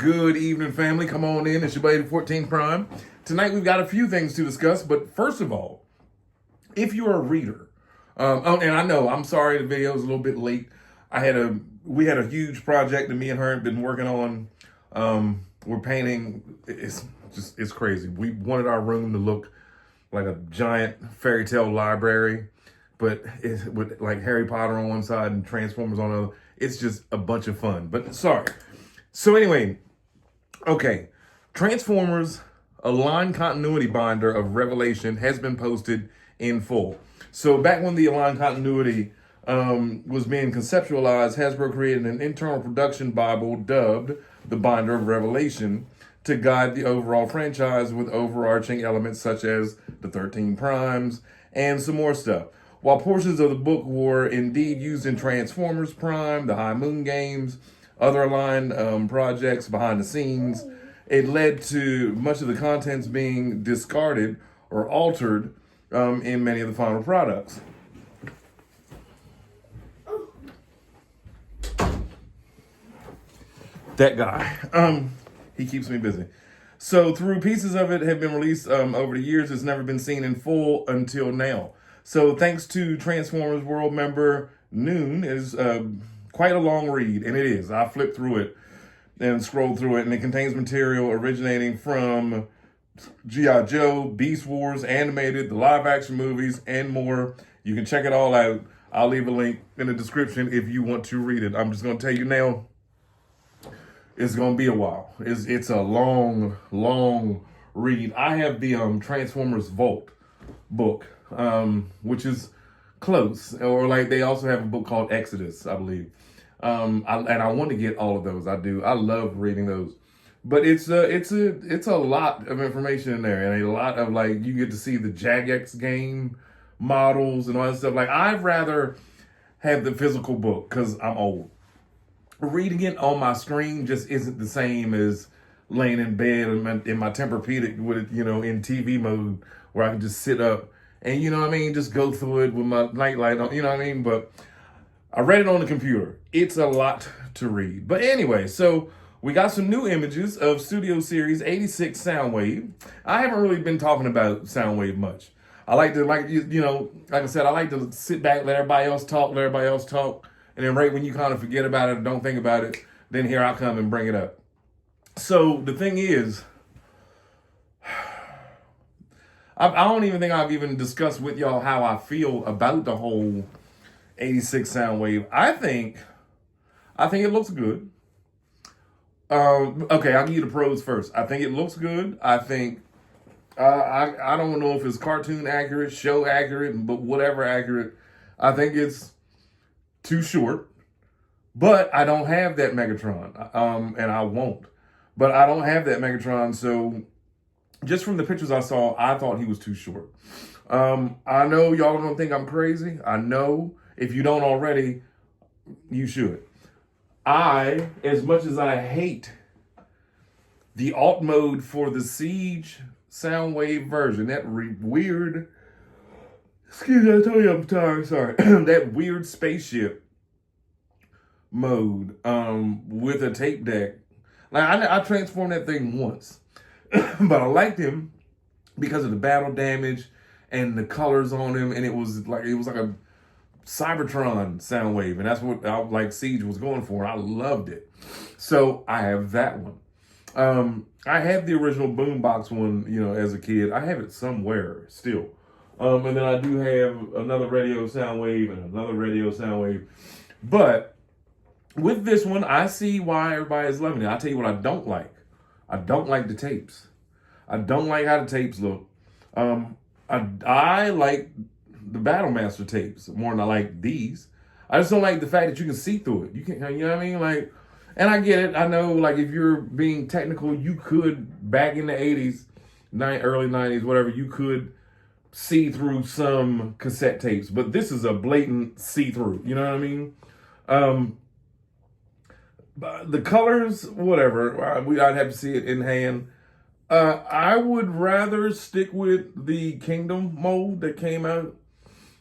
Good evening, family. Come on in. It's your buddy, 14 Prime. Tonight, we've got a few things to discuss, but first of all, if you're a reader, and I know, I'm sorry the video is a little bit late. We had a huge project that me and her had been working on. We're painting. It's crazy. We wanted our room to look like a giant fairy tale library, but it's with like Harry Potter on one side and Transformers on the other. It's just a bunch of fun, but sorry. So anyway, okay, Transformers, a line continuity binder of Revelation has been posted in full. So back when the line continuity was being conceptualized, Hasbro created an internal production Bible dubbed the Binder of Revelation to guide the overall franchise with overarching elements such as the 13 Primes and some more stuff. While portions of the book were indeed used in Transformers Prime, the High Moon games, other aligned projects behind the scenes, it led to much of the contents being discarded or altered in many of the final products. That guy, he keeps me busy. So through pieces of it have been released over the years, it's never been seen in full until now. So thanks to Transformers World member Noon, is quite a long read, and it is. I flipped through it and scrolled through it, and it contains material originating from G.I. Joe, Beast Wars, animated, the live-action movies, and more. You can check it all out. I'll leave a link in the description if you want to read it. I'm just going to tell you now, it's going to be a while. It's a long, long read. I have the Transformers Vault book, which is close. Or like they also have a book called Exodus, I believe. I want to get all of those. I do. I love reading those. But it's a lot of information in there, and a lot of like you get to see the Jagex game models and all that stuff. Like I'd rather have the physical book because I'm old. Reading it on my screen just isn't the same as laying in bed in my Tempur-Pedic with it, in TV mode where I can just sit up and just go through it with my nightlight on, But I read it on the computer. It's a lot to read. But anyway, so we got some new images of Studio Series 86 Soundwave. I haven't really been talking about Soundwave much. I like to, like I said, I like to sit back, let everybody else talk, and then right when you kind of forget about it or don't think about it, then here I come and bring it up. So the thing is, I don't even think I've even discussed with y'all how I feel about the whole 86 Soundwave. I think it looks good. Okay, I'll give you the pros first. I think it looks good. I think I don't know if it's cartoon accurate, show accurate, but whatever accurate. I think it's too short. But I don't have that Megatron, and I won't. But I don't have that Megatron, so just from the pictures I saw, I thought he was too short. I know y'all don't think I'm crazy. I know. If you don't already, you should. As much as I hate the alt mode for the Siege Soundwave version, that weird, excuse me, I told you I'm tired, sorry, that weird spaceship mode with a tape deck. Like I transformed that thing once, but I liked him because of the battle damage and the colors on him, and it was like a Cybertron Soundwave, and that's what Siege was going for. I loved it. So I have that one. I had the original Boombox one, as a kid. I have it somewhere still. And then I do have another radio Soundwave and another radio Soundwave. But with this one, I see why everybody is loving it. I'll tell you what I don't like. I don't like the tapes. I don't like how the tapes look. I like the Battlemaster tapes more than I like these. I just don't like the fact that you can see through it. You can, you know what I mean? Like, and I get it. I know, like, if you're being technical, you could, back in the 80s, early 90s, whatever, you could see through some cassette tapes. But this is a blatant see-through. You know what I mean? The colors, whatever. I'd have to see it in hand. I would rather stick with the Kingdom mold that came out.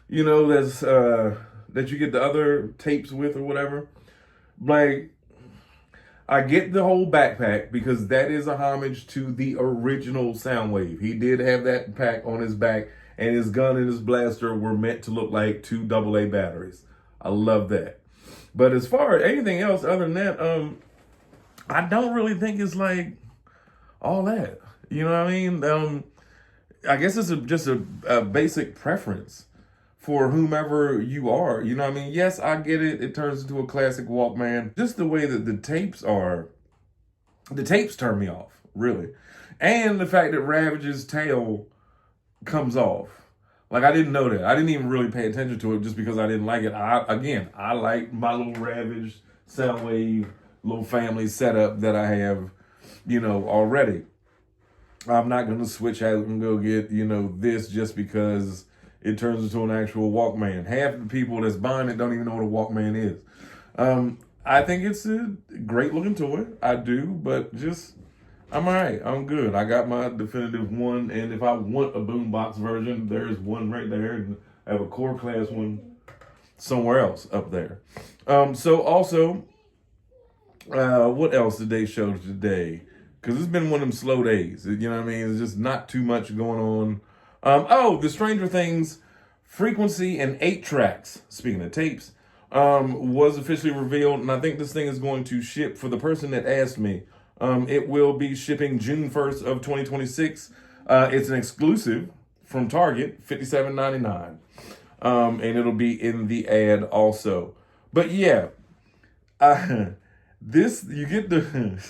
That's that you get the other tapes with or whatever. Like, I get the whole backpack because that is a homage to the original Soundwave. He did have that pack on his back, and his gun and his blaster were meant to look like two AA batteries. I love that. But as far as anything else other than that, I don't really think it's like all that. You know what I mean? I guess it's just a basic preference for whomever you are. You know what I mean? Yes, I get it. It turns into a classic Walkman. Just the way that the tapes turn me off, really. And the fact that Ravage's tail comes off. Like, I didn't know that. I didn't even really pay attention to it just because I didn't like it. I like my little Ravage, Soundwave, little family setup that I have, already. I'm not going to switch out and go get, this just because it turns into an actual Walkman. Half the people that's buying it don't even know what a Walkman is. I think it's a great looking toy. I do, but I'm all right. I'm good. I got my definitive one, and if I want a boombox version, there's one right there, and I have a core class one somewhere else up there. So also, what else did they show today? Because it's been one of them slow days. You know what I mean? There's just not too much going on. The Stranger Things frequency and 8 tracks, speaking of tapes, was officially revealed. And I think this thing is going to ship, for the person that asked me, it will be shipping June 1st of 2026. It's an exclusive from Target, $57.99. And it'll be in the ad also. But yeah, you get the...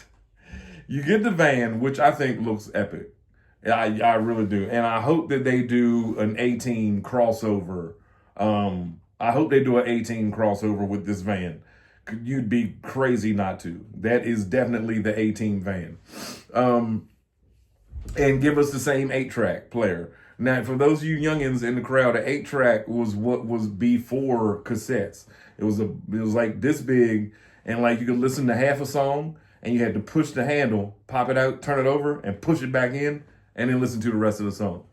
You get the van, which I think looks epic. I really do. And I hope that they do an 18 crossover. I hope they do an 18 crossover with this van. You'd be crazy not to. That is definitely the 18 van. And give us the same 8-track player. Now, for those of you youngins in the crowd, an 8-track was what was before cassettes. It was like this big, and like you could listen to half a song, and you had to push the handle, pop it out, turn it over, and push it back in, and then listen to the rest of the song.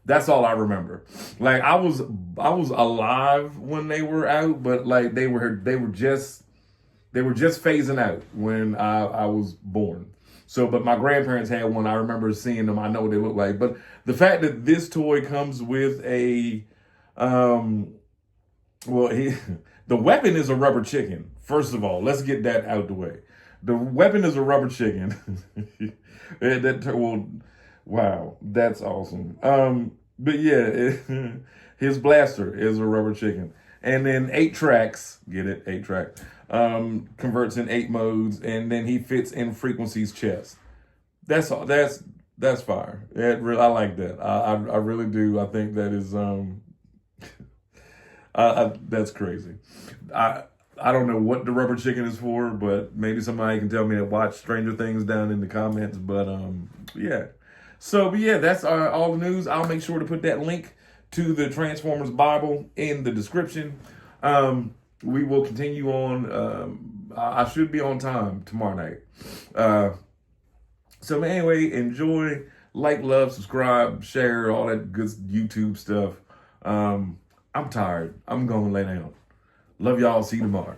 That's all I remember. Like, I was alive when they were out, but like they were just phasing out when I was born. So, but my grandparents had one. I remember seeing them. I know what they look like. But the fact that this toy comes with a, the weapon is a rubber chicken. First of all, let's get that out the way. The weapon is a rubber chicken. Wow, that's awesome. But yeah, his blaster is a rubber chicken. And then 8 tracks, get it, 8-track, converts in 8 modes, and then he fits in Frequency's chest. That's all. That's fire. I like that. I really do. I think that is that's crazy. I don't know what the rubber chicken is for, but maybe somebody can tell me to watch Stranger Things down in the comments. But yeah. So, but yeah, that's all the news. I'll make sure to put that link to the Transformers Bible in the description. We will continue on. I should be on time tomorrow night. So anyway, enjoy, like, love, subscribe, share, all that good YouTube stuff. I'm tired. I'm going to lay down. Love y'all. See you tomorrow.